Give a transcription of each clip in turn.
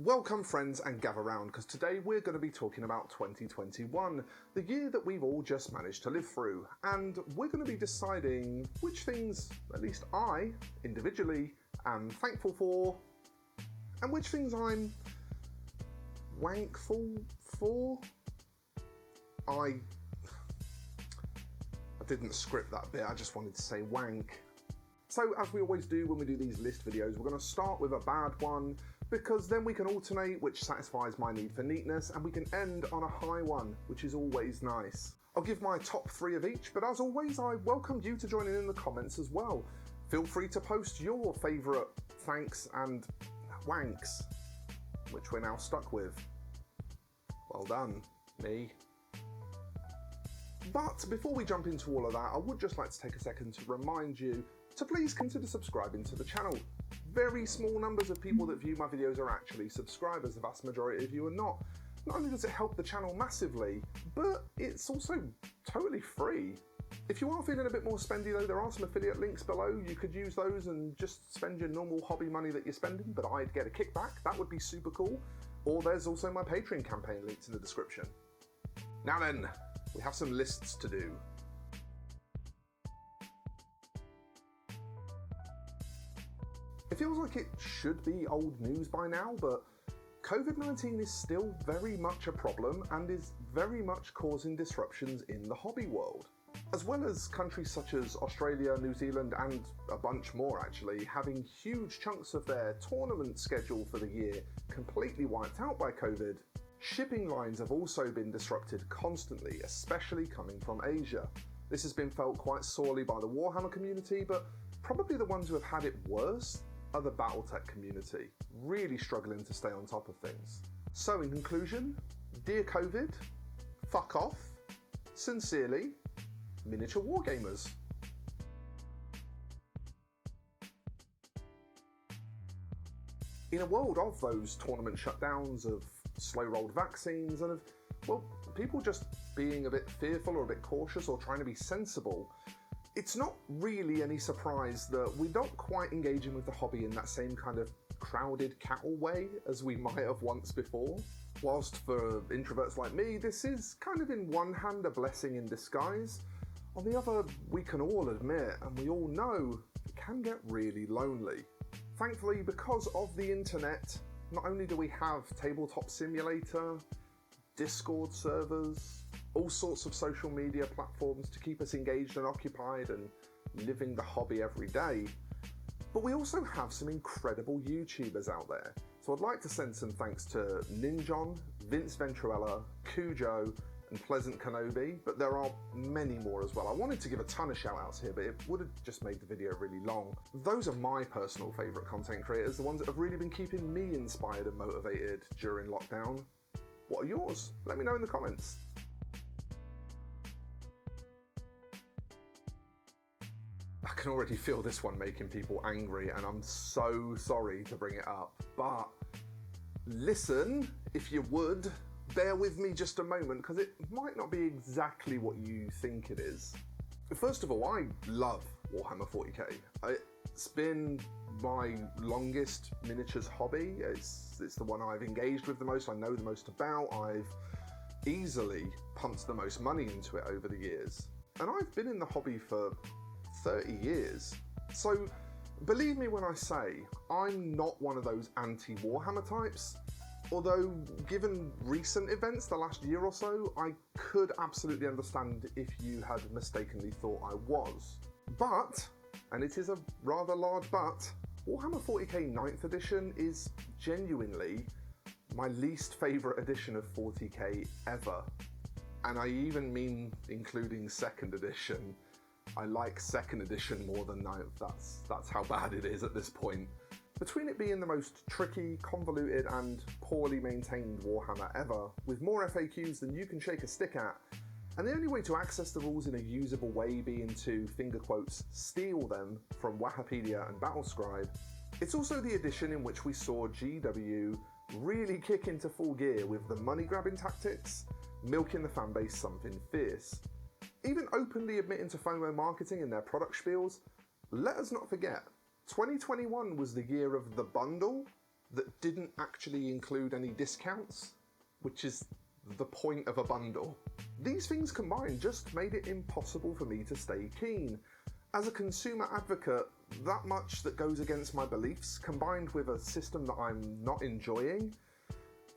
Welcome friends and gather round because today we're going to be talking about 2021, the year that we've all just managed to live through, and we're going to be deciding which things, at least I, individually, am thankful for, and which things I'm wankful for. I didn't script that bit, I just wanted to say wank. So as we always do when we do these list videos, we're going to start with a bad one, because then we can alternate which satisfies my need for neatness, and we can end on a high one, which is always nice. I'll give my top 3 of each, but as always I welcome you to join in the comments as well. Feel free to post your favourite thanks and wanks, which we're now stuck with. Well done, me. But before we jump into all of that, I would just like to take a second to remind you to please consider subscribing to the channel. Very small numbers of people that view my videos are actually subscribers, the vast majority of you are not. Not only does it help the channel massively, but it's also totally free. If you are feeling a bit more spendy though, there are some affiliate links below. You could use those and just spend your normal hobby money that you're spending, but I'd get a kickback. That would be super cool. Or there's also my Patreon campaign linked in the description. Now then, we have some lists to do. It feels like it should be old news by now, but COVID-19 is still very much a problem and is very much causing disruptions in the hobby world. As well as countries such as Australia, New Zealand and a bunch more actually having huge chunks of their tournament schedule for the year completely wiped out by COVID, shipping lines have also been disrupted constantly, especially coming from Asia. This has been felt quite sorely by the Warhammer community, but probably the ones who have had it worse are the Battletech community, really struggling to stay on top of things. So in conclusion, dear COVID, fuck off, sincerely, miniature wargamers. In a world of those tournament shutdowns, of slow-rolled vaccines, and of, well, people just being a bit fearful or a bit cautious or trying to be sensible, it's not really any surprise that we're not quite engaging with the hobby in that same kind of crowded cattle way as we might have once before. Whilst for introverts like me, this is kind of in one hand a blessing in disguise, on the other we can all admit, and we all know, it can get really lonely. Thankfully, because of the internet, not only do we have Tabletop Simulator, Discord servers, all sorts of social media platforms to keep us engaged and occupied and living the hobby every day, but we also have some incredible YouTubers out there. So I'd like to send some thanks to Ninjon, Vince Venturella, Cujo, and Pleasant Kenobi, but there are many more as well. I wanted to give a ton of shout outs here, but it would have just made the video really long. Those are my personal favourite content creators, the ones that have really been keeping me inspired and motivated during lockdown. What are yours? Let me know in the comments. I can already feel this one making people angry, and I'm so sorry to bring it up, but listen, if you would, bear with me just a moment, because it might not be exactly what you think it is. First of all, I love Warhammer 40k. It's been my longest miniatures hobby. It's the one I've engaged with the most, I know the most about, I've easily pumped the most money into it over the years. And I've been in the hobby for 30 years. So believe me when I say I'm not one of those anti-Warhammer types, although given recent events the last year or so, I could absolutely understand if you had mistakenly thought I was. But, and it is a rather large but, Warhammer 40k 9th edition is genuinely my least favourite edition of 40k ever. And I even mean including 2nd edition. I like 2nd edition more than 9th, that's how bad it is at this point. Between it being the most tricky, convoluted and poorly maintained Warhammer ever, with more FAQs than you can shake a stick at, and the only way to access the rules in a usable way being to, finger quotes, steal them from Wahapedia and Battlescribe, it's also the edition in which we saw GW really kick into full gear with the money grabbing tactics, milking the fanbase something fierce. Even openly admitting to FOMO marketing in their product spiels, let us not forget, 2021 was the year of the bundle, that didn't actually include any discounts, which is the point of a bundle. These things combined just made it impossible for me to stay keen. As a consumer advocate, that much that goes against my beliefs, combined with a system that I'm not enjoying,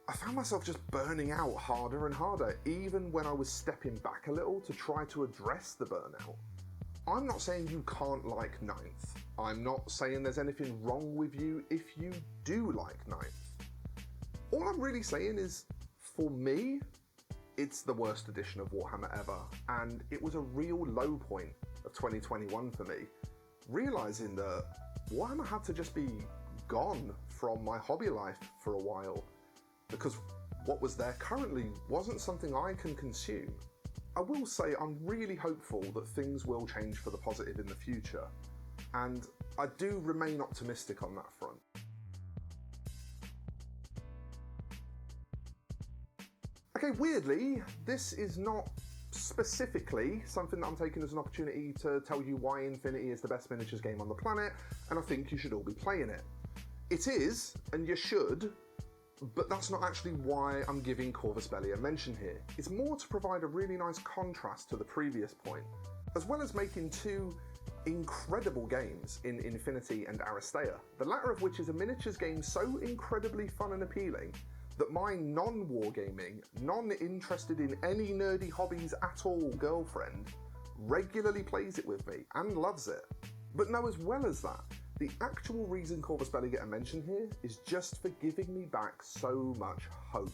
I found myself just burning out harder and harder, even when I was stepping back a little to try to address the burnout. I'm not saying you can't like Ninth. I'm not saying there's anything wrong with you if you do like Ninth. All I'm really saying is, for me, it's the worst edition of Warhammer ever, and it was a real low point of 2021 for me, realising that Warhammer had to just be gone from my hobby life for a while, because what was there currently wasn't something I can consume. I will say I'm really hopeful that things will change for the positive in the future, and I do remain optimistic on that front. Okay, weirdly, this is not specifically something that I'm taking as an opportunity to tell you why Infinity is the best miniatures game on the planet, and I think you should all be playing it. It is, and you should, but that's not actually why I'm giving Corvus Bella a mention here. It's more to provide a really nice contrast to the previous point, as well as making two incredible games in Infinity and Aristea, the latter of which is a miniatures game so incredibly fun and appealing that my non-wargaming, non-interested in any nerdy hobbies at all girlfriend regularly plays it with me and loves it. But no, as well as that, the actual reason Corvus Bella get a mention here is just for giving me back so much hope.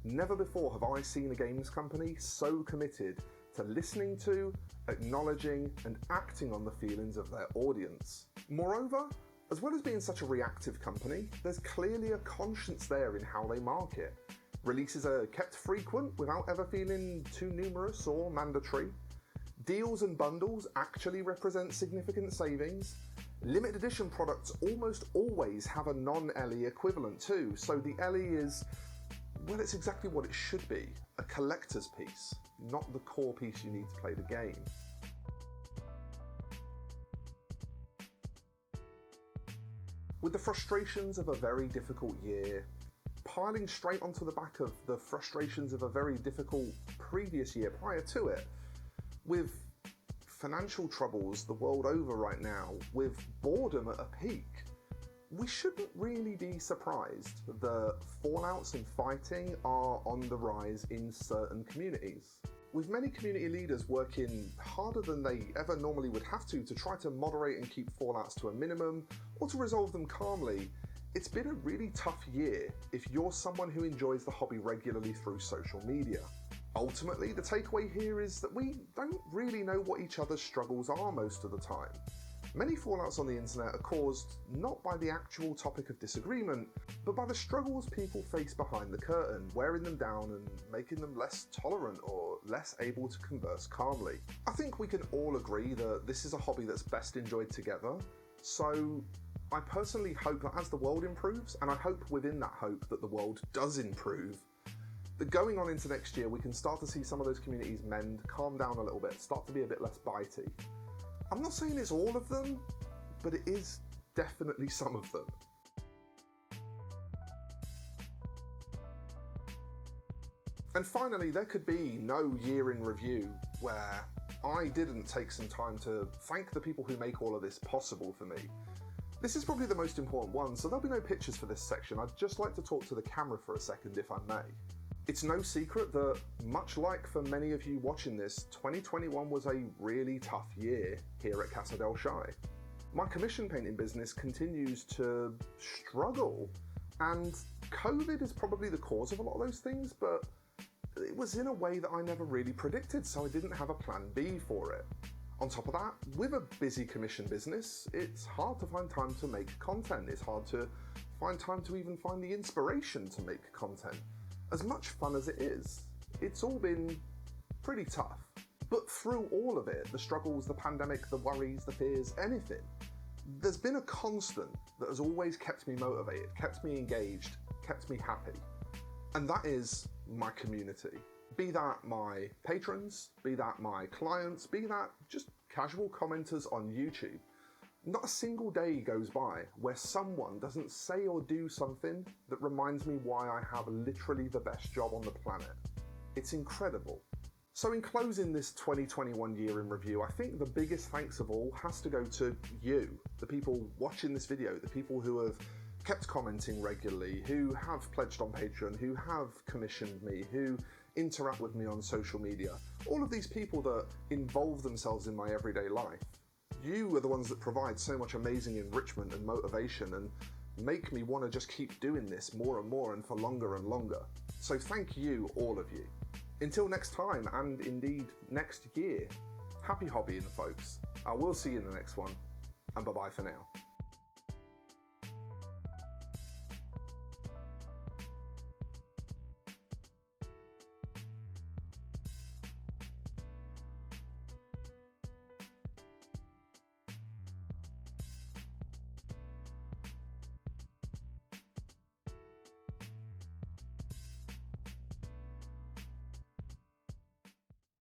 Never before have I seen a games company so committed to listening to, acknowledging, and acting on the feelings of their audience. Moreover, as well as being such a reactive company, there's clearly a conscience there in how they market. Releases are kept frequent without ever feeling too numerous or mandatory. Deals and bundles actually represent significant savings. Limited edition products almost always have a non-LE equivalent too, so the LE is, well, it's exactly what it should be, a collector's piece, not the core piece you need to play the game. With the frustrations of a very difficult year, piling straight onto the back of the frustrations of a very difficult previous year prior to it, with financial troubles the world over right now, with boredom at a peak, we shouldn't really be surprised that fallouts and fighting are on the rise in certain communities. With many community leaders working harder than they ever normally would have to try to moderate and keep fallouts to a minimum, or to resolve them calmly, it's been a really tough year if you're someone who enjoys the hobby regularly through social media. Ultimately, the takeaway here is that we don't really know what each other's struggles are most of the time. Many fallouts on the internet are caused not by the actual topic of disagreement, but by the struggles people face behind the curtain, wearing them down and making them less tolerant or less able to converse calmly. I think we can all agree that this is a hobby that's best enjoyed together, so I personally hope that as the world improves, and I hope within that hope that the world does improve, that going on into next year we can start to see some of those communities mend, calm down a little bit, start to be a bit less bitey. I'm not saying it's all of them, but it is definitely some of them. And finally, there could be no year in review where I didn't take some time to thank the people who make all of this possible for me. This is probably the most important one, so there'll be no pictures for this section. I'd just like to talk to the camera for a second, if I may. It's no secret that, much like for many of you watching this, 2021 was a really tough year here at Casa del Shy. My commission painting business continues to struggle, and COVID is probably the cause of a lot of those things, but it was in a way that I never really predicted, so I didn't have a plan B for it. On top of that, with a busy commission business, it's hard to find time to make content. It's hard to find time to even find the inspiration to make content. As much fun as it is, it's all been pretty tough. But through all of it, the struggles, the pandemic, the worries, the fears, anything, there's been a constant that has always kept me motivated, kept me engaged, kept me happy. And that is my community. Be that my patrons, be that my clients, be that just casual commenters on YouTube. Not a single day goes by where someone doesn't say or do something that reminds me why I have literally the best job on the planet. It's incredible. So in closing this 2021 year in review, I think the biggest thanks of all has to go to you, the people watching this video, the people who have kept commenting regularly, who have pledged on Patreon, who have commissioned me, who interact with me on social media. All of these people that involve themselves in my everyday life. You are the ones that provide so much amazing enrichment and motivation and make me want to just keep doing this more and more and for longer and longer. So thank you, all of you. Until next time, and indeed next year, happy hobbying, folks. I will see you in the next one, and bye-bye for now.